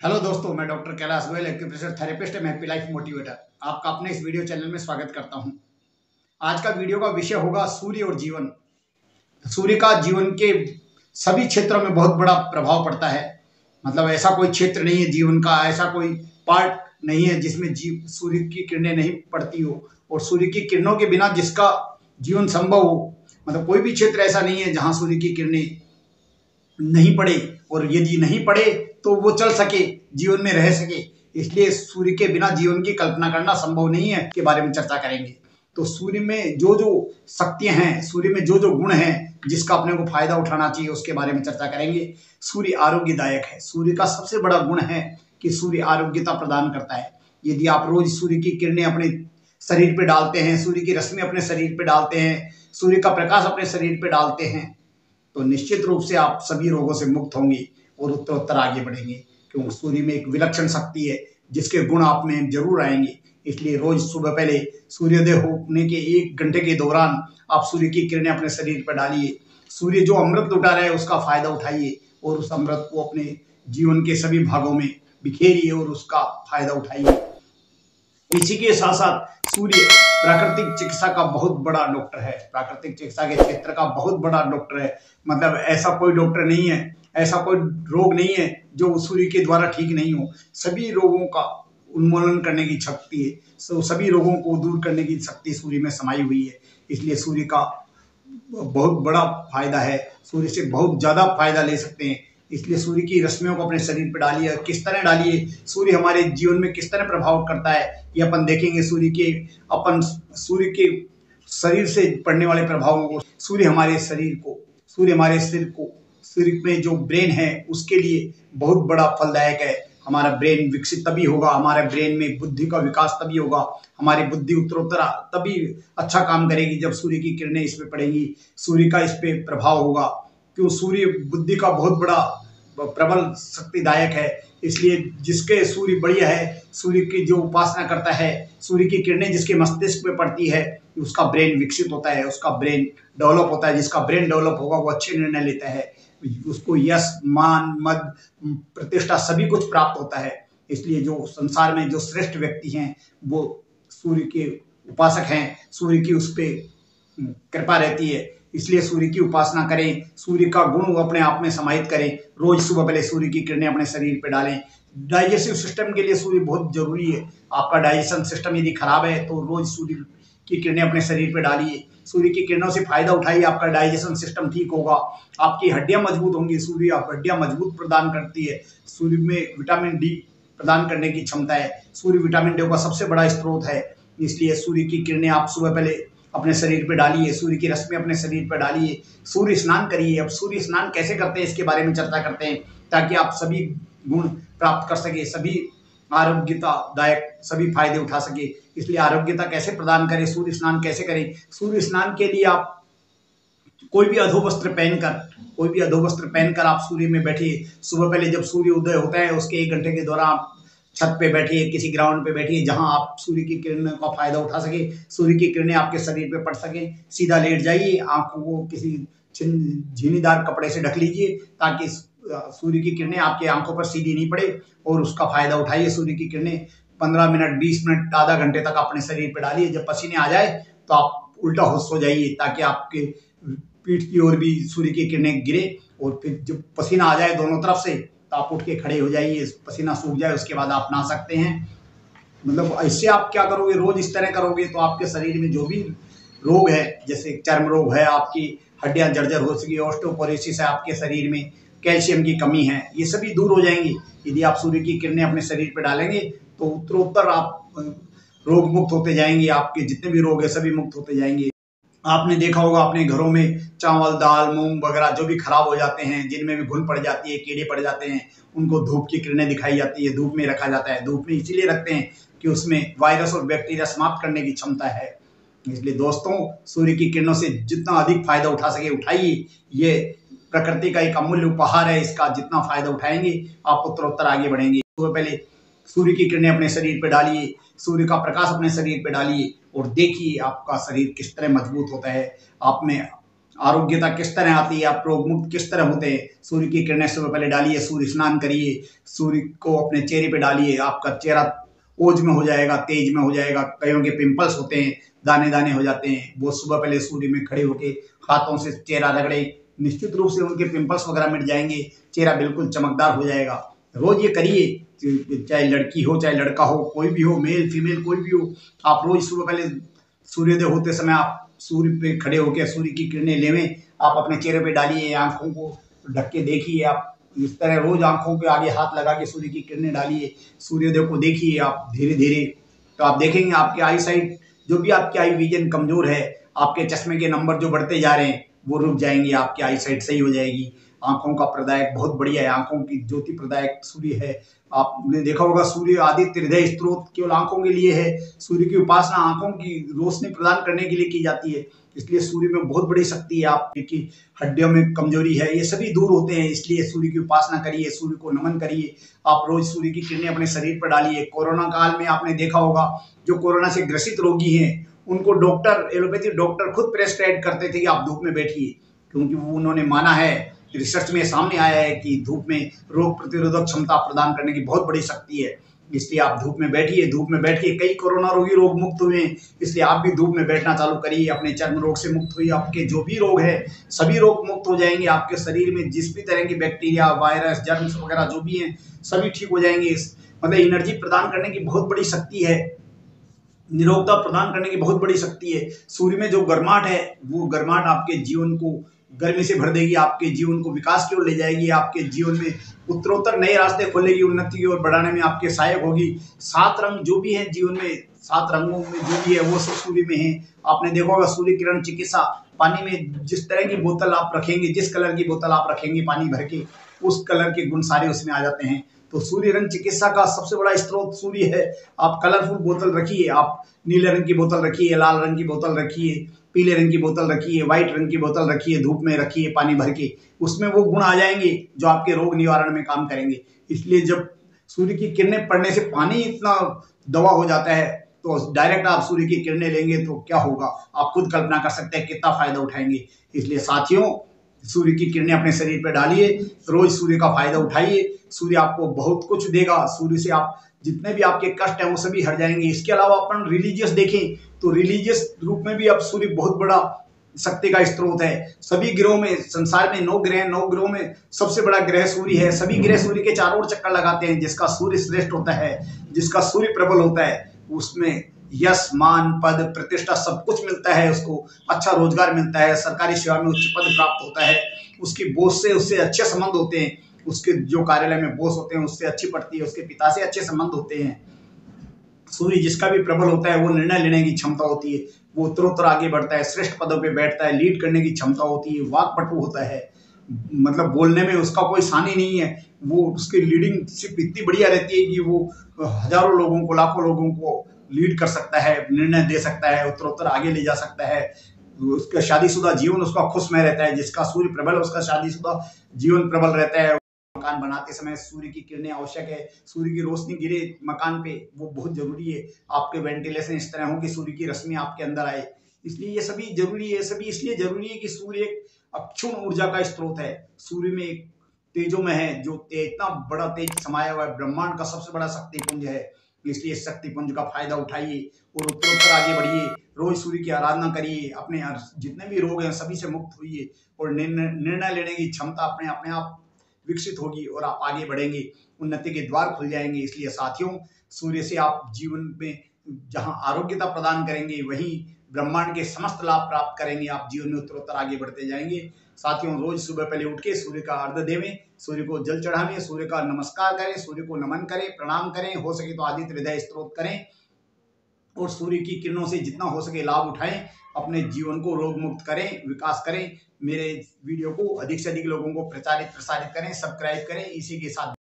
Hello दोस्तों, मैं doctor Kailash Goyal, acupressure therapist and happy life motivator आपका अपने इस वीडियो चैनल में स्वागत करता हूं। आज का वीडियो का विषय होगा सूर्य और जीवन। सूर्य का जीवन के सभी क्षेत्रों में बहुत बड़ा प्रभाव पड़ता है। मतलब ऐसा कोई क्षेत्र नहीं है जीवन का, ऐसा कोई पार्ट नहीं है जिसमें सूर्य की किरणें नहीं पड़ती हो और सूर्य की किरणों के बिना जिसका जीवन संभव हो। मतलब कोई भी क्षेत्र ऐसा नहीं है जहाँ सूर्य की किरणें नहीं पड़े, और यदि नहीं पड़े तो वो चल सके, जीवन में रह सके। इसलिए सूर्य के बिना जीवन की कल्पना करना संभव नहीं है, के बारे में चर्चा करेंगे। तो सूर्य में जो जो शक्तियां हैं, सूर्य में जो जो गुण हैं जिसका अपने को फायदा उठाना चाहिए, उसके बारे में चर्चा करेंगे। सूर्य आरोग्यदायक है। सूर्य का सबसे बड़ा गुण है कि सूर्य आरोग्यता प्रदान करता है। यदि आप रोज सूर्य की किरणें अपने शरीर पे डालते हैं, सूर्य की रश्मि अपने शरीर पे डालते हैं, सूर्य का प्रकाश अपने शरीर पे डालते हैं, तो निश्चित रूप से आप सभी रोगों से मुक्त होंगे और उत्तरोत्तर आगे बढ़ेंगे। क्योंकि सूर्य में एक विलक्षण शक्ति है जिसके गुण आप में जरूर आएंगे। इसलिए रोज सुबह पहले सूर्योदय होने के 1 घंटे के दौरान आप सूर्य की किरणें अपने शरीर पर डालिए। सूर्य जो अमृत लुटा रहा है उसका फायदा उठाइए और उस अमृत को अपने जीवन के सभी भागों में बिखेरिए और उसका फायदा उठाइए। इसी के साथ साथ सूर्य प्राकृतिक चिकित्सा का बहुत बड़ा डॉक्टर है। प्राकृतिक चिकित्सा के क्षेत्र का बहुत बड़ा डॉक्टर है। मतलब ऐसा कोई डॉक्टर नहीं है, ऐसा कोई रोग नहीं है जो सूर्य के द्वारा ठीक नहीं हो। सभी रोगों का उन्मूलन करने की शक्ति है, सभी रोगों को दूर करने की शक्ति सूर्य में समाई हुई है। इसलिए सूर्य का बहुत बड़ा फायदा है। सूर्य से बहुत ज्यादा फायदा ले सकते हैं। इसलिए सूर्य की रश्मियों को अपने शरीर पर डालिए। किस तरह डालिए, सूर्य हमारे जीवन में किस तरह प्रभाव करता है, ये अपन देखेंगे। सूर्य के शरीर से पड़ने वाले प्रभावों को, सूर्य हमारे सिर को, सूर्य में जो ब्रेन है उसके लिए बहुत बड़ा फलदायक है। हमारा ब्रेन विकसित तभी होगा, हमारे ब्रेन में बुद्धि का विकास तभी होगा, हमारी बुद्धि उत्तरोत्तर तभी अच्छा काम करेगी जब सूर्य की किरणें इस पे पड़ेंगी, सूर्य का इस पे प्रभाव होगा। क्यों? सूर्य बुद्धि का बहुत बड़ा प्रबल शक्तिदायक है। इसलिए जिसके सूर्य बढ़िया है, सूर्य की जो उपासना करता है, सूर्य की किरणें जिसके मस्तिष्क में पड़ती है, उसका ब्रेन विकसित होता है, उसका ब्रेन डेवलप होता है। जिसका ब्रेन डेवलप होगा वो अच्छे निर्णय लेता है, उसको यश, मान, मद, प्रतिष्ठा सभी कुछ प्राप्त होता है। इसलिए जो संसार में जो श्रेष्ठ व्यक्ति हैं वो सूर्य के उपासक हैं। सूर्य की उस पे कृपा रहती है। इसलिए सूर्य की उपासना करें, सूर्य का गुण अपने आप में समाहित करें। रोज सुबह पहले सूर्य की किरणें अपने शरीर पर डालें। डाइजेस्टिव सिस्टम के लिए सूर्य बहुत जरूरी है। आपका डाइजेशन सिस्टम यदि खराब है तो रोज सूर्य की किरणें अपने शरीर पर डालिए। सूर्य की किरणों से फायदा उठाइए, आपका डाइजेशन सिस्टम ठीक होगा, आपकी हड्डियां मजबूत होंगी। सूर्य आप हड्डियां मजबूत प्रदान करती है। सूर्य में विटामिन डी प्रदान करने की क्षमता है। सूर्य विटामिन डी का सबसे बड़ा स्रोत है। इसलिए सूर्य की किरणें आप सुबह पहले अपने शरीर पे डालिए, सूर्य की रश्मि अपने शरीर पे डालिए, सूर्य स्नान करिए। अब सूर्य स्नान कैसे करते हैं इसके बारे में चर्चा करते हैं, ताकि आप सभी गुण प्राप्त कर सके, सभी आरोग्यतादायक सभी फायदे उठा सके। इसलिए आरोग्यता कैसे प्रदान करें, सूर्य स्नान कैसे करें? सूर्य स्नान के लिए आप कोई भी अधोवस्त्र पहनकर आप सूर्य में बैठिए। सुबह पहले जब सूर्य उदय होता है उसके 1 घंटे के दौरान आप छत पे बैठिए, किसी ग्राउंड पे बैठिए जहां आप सूर्य की किरणों का फायदा उठा सके, सूर्य की किरणें आपके शरीर पे पड़ सके। सीधा लेट जाइए, आंखों को किसी झीनीदार कपड़े से ढक लीजिए ताकि सूर्य की किरणें आपकी आंखों पर सीधी नहीं पड़े, और उसका फायदा उठाइए। सूर्य की किरणें 15 मिनट, 20 मिनट, आधा घंटे तक अपने शरीर पर डालिए। जब पसीने आ जाए तो आप उल्टा होश हो जाइए ताकि आपके पीठ की ओर भी सूर्य की किरणें गिरे, और फिर जब पसीना आ जाए दोनों तरफ से तो आप उठ के खड़े हो जाइए। पसीना सूख जाए उसके बाद आप नहा सकते हैं। मतलब इससे आप क्या करोगे, रोज इस तरह करोगे तो आपके शरीर में जो भी रोग है, जैसे चर्म रोग है, आपकी हड्डियां जर्जर हो सकी, ऑस्टियोपोरोसिस है, आपके शरीर में कैल्शियम की कमी है, ये सभी दूर हो जाएंगी यदि आप सूर्य की किरणें अपने शरीर पर डालेंगे। तो उत्तरोत्तर आप रोग मुक्त होते जाएंगे, आपके जितने भी रोग है सभी मुक्त होते जाएंगे। आपने देखा होगा अपने घरों में चावल, दाल, मूंग वगैरह जो भी खराब हो जाते हैं, जिनमें भी घुन पड़ जाती है, कीड़े पड़ जाते हैं, उनको धूप की किरणें दिखाई जाती है, धूप में रखा जाता है। धूप में इसीलिए रखते हैं कि उसमें वायरस और बैक्टीरिया समाप्त करने की क्षमता है। इसलिए दोस्तों, सूर्य की किरणों से जितना अधिक फायदा उठा सके उठाइए। ये प्रकृति का एक अमूल्य उपहार है, इसका जितना फायदा उठाएंगे आप उत्तरोत्तर आगे बढ़ेंगे। सुबह पहले सूर्य की किरणें अपने शरीर पर डालिए, सूर्य का प्रकाश अपने शरीर पर डालिए और देखिए आपका शरीर किस तरह मजबूत होता है। आप में आरोग्यता किस तरह आती है, आप रोग मुक्त किस तरह होते हैं। सूर्य की किरणें सुबह पहले डालिए, सूर्य स्नान करिए, सूर्य को अपने चेहरे पे डालिए, आपका चेहरा ओज में हो जाएगा, तेज में हो जाएगा। कईयों के पिंपल्स होते हैं, दाने दाने हो जाते हैं, वो सुबह पहले सूर्य में खड़े होके हाथों से चेहरा रगड़े, निश्चित रूप से उनके पिंपल्स वगैरह मिट जाएंगे, चेहरा बिल्कुल चमकदार हो जाएगा। रोज ये करिए, चाहे लड़की हो चाहे लड़का हो, कोई भी हो, मेल फीमेल कोई भी हो, आप रोज सुबह पहले सूर्योदय होते समय आप सूर्य पे खड़े होकर सूर्य की किरणें लेवें, आप अपने चेहरे पे डालिए, आंखों को ढक के देखिए। आप इस तरह रोज आंखों के आगे हाथ लगा के सूर्य की किरणें डालिए, सूर्योदय को देखिए आप धीरे धीरे। तो आप देखेंगे आपके आई साइट, जो भी आपकी आई विजन कमजोर है, आपके चश्मे के नंबर जो बढ़ते जा रहे हैं वो रुक जाएंगे, आपकी आई साइट सही हो जाएगी। आंखों का प्रदायक बहुत बढ़िया है, आंखों की ज्योति प्रदायक सूर्य है। आपने देखा होगा सूर्य आदित्य हृदय स्त्रोत केवल आंखों के लिए है। सूर्य की उपासना आंखों की रोशनी प्रदान करने के लिए की जाती है, इसलिए सूर्य में बहुत बड़ी शक्ति है। आपकी हड्डियों में कमजोरी है, ये सभी दूर होते हैं, इसलिए सूर्य की उपासना करिए, सूर्य को नमन करिए। आप रोज सूर्य की किरणें अपने शरीर पर डालिए। कोरोना काल में आपने देखा होगा जो कोरोना से ग्रसित रोगी हैं उनको डॉक्टर, एलोपैथी डॉक्टर खुद प्रेस्क्राइब करते थे कि आप धूप में बैठिए, क्योंकि वो उन्होंने माना है, रिसर्च में सामने आया है कि धूप में रोग प्रतिरोधक क्षमता प्रदान करने की बहुत बड़ी शक्ति है। इसलिए आप धूप में बैठिए, धूप में बैठ के कई कोरोना रोगी रोग मुक्त हुए हैं, इसलिए आप भी धूप में बैठना चालू करिए। अपने चर्म रोग से मुक्त हुई, आपके जो भी रोग है सभी रोग मुक्त हो जाएंगे। आपके शरीर में जिस भी तरह की बैक्टीरिया, वायरस, जर्म्स वगैरह जो भी हैं सभी ठीक हो जाएंगे। मतलब एनर्जी प्रदान करने की बहुत बड़ी शक्ति है, निरोगता प्रदान करने की बहुत बड़ी शक्ति है। सूर्य में जो गर्माहट है वो गर्माहट आपके जीवन को गर्मी से भर देगी, आपके जीवन को विकास की ओर ले जाएगी, आपके जीवन में उत्तरोत्तर नए रास्ते खोलेगी, उन्नति की ओर बढ़ाने में आपके सहायक होगी। 7 रंग जो भी है जीवन में, 7 रंगों में जो भी है वो सब सूर्य में है। आपने देखा होगा सूर्य किरण चिकित्सा, पानी में जिस तरह की बोतल आप रखेंगे, जिस कलर की बोतल आप रखेंगे पानी भर के, उस कलर के गुण सारे उसमें आ जाते हैं। तो सूर्य रंग चिकित्सा का सबसे बड़ा स्रोत सूर्य है। आप कलरफुल बोतल रखिए, आप नीले रंग की बोतल रखिए, लाल रंग की बोतल रखिए, पीले रंग की बोतल रखिए, व्हाइट रंग की बोतल रखिए, धूप में रखिए पानी भर के, उसमें वो गुण आ जाएंगे जो आपके रोग निवारण में काम करेंगे। इसलिए जब सूर्य की किरणें पड़ने से पानी इतना दवा हो जाता है, तो डायरेक्ट आप सूर्य की किरणें लेंगे तो क्या होगा, आप खुद कल्पना कर सकते हैं कितना फायदा उठाएंगे। इसलिए साथियों, सूर्य की किरणें अपने शरीर पर डालिए, रोज सूर्य का फायदा उठाइए, सूर्य आपको बहुत कुछ देगा। सूर्य से आप जितने भी आपके कष्ट हैं वो सभी हट जाएंगे। इसके अलावा अपन रिलीजियस देखें तो रिलीजियस रूप में भी अब सूर्य बहुत बड़ा शक्ति का स्रोत है। सभी ग्रहों में, संसार में 9 ग्रह, 9 ग्रहों में सबसे बड़ा ग्रह सूर्य है। सभी ग्रह सूर्य के चारों ओर चक्कर लगाते हैं। जिसका सूर्य श्रेष्ठ होता है, जिसका सूर्य प्रबल होता है, उसमें यश, मान, पद, प्रतिष्ठा सब कुछ मिलता है। उसको अच्छा रोजगार मिलता है, सरकारी सेवा में उच्च पद प्राप्त होता है, उसकी बॉस से उससे अच्छे संबंध होते हैं, उसके जो कार्यालय में बॉस होते हैं उससे अच्छी पड़ती है, उसके पिता से अच्छे संबंध होते हैं। सूर्य जिसका भी प्रबल होता है वो निर्णय लेने की क्षमता होती है, वो उत्तरोत्तर आगे बढ़ता है, श्रेष्ठ पदों पे बैठता है, लीड करने की क्षमता होती है, वाकपटु होता है, मतलब बोलने में उसका कोई सानी नहीं है। वो उसकी लीडिंगशिप इतनी बढ़िया रहती है कि वो हजारों लोगों को, लाखों लोगों को लीड कर सकता है, निर्णय दे सकता है, उत्तरोत्तर आगे ले जा सकता है। उसका शादीशुदा जीवन उसका खुशमय रहता है। जिसका सूर्य प्रबल है उसका शादीशुदा जीवन प्रबल रहता है। मकान बनाते समय सूर्य की किरणें आवश्यक है। सूर्य की रोशनी गिरे मकान पे वो बहुत जरूरी है। आपके वेंटिलेशन इस तरह हो कि सूर्य की रश्मि आपके अंदर आए, इसलिए ये सभी जरूरी है। सभी इसलिए जरूरी है कि सूर्य एक अक्षुण्ण ऊर्जा का स्रोत है। सूर्य में एक तेजोमय है, जो इतना बड़ा तेज समाया हुआ है, ब्रह्मांड का सबसे बड़ा शक्ति पुंज है। इसलिए इस शक्ति पुंज का फायदा उठाइए और उत्तरोत्तर आगे बढ़िए। रोज सूर्य की आराधना करिए, अपने जितने भी रोग हैं सभी से मुक्त होइए और निर्णय लेने की क्षमता अपने आप विकसित होगी और आप आगे बढ़ेंगे, उन्नति के द्वार खुल जाएंगे। इसलिए साथियों, सूर्य से आप जीवन में जहां आरोग्यता प्रदान करेंगे वहीं ब्रह्मांड के समस्त लाभ प्राप्त करेंगे। आप जीवन में उत्तरोत्तर आगे बढ़ते जाएंगे। साथियों, रोज सुबह पहले उठ के सूर्य का अर्घ्य देवें, सूर्य को जल चढ़ावें, सूर्य का नमस्कार करें, सूर्य को नमन करें, प्रणाम करें, हो सके तो आदित्य हृदय स्तोत्र करें और सूर्य की किरणों से जितना हो सके लाभ उठाएं। अपने जीवन को रोग मुक्त करें, विकास करें। मेरे वीडियो को अधिक से अधिक लोगों को प्रसारित करें, सब्सक्राइब करें। इसी के साथ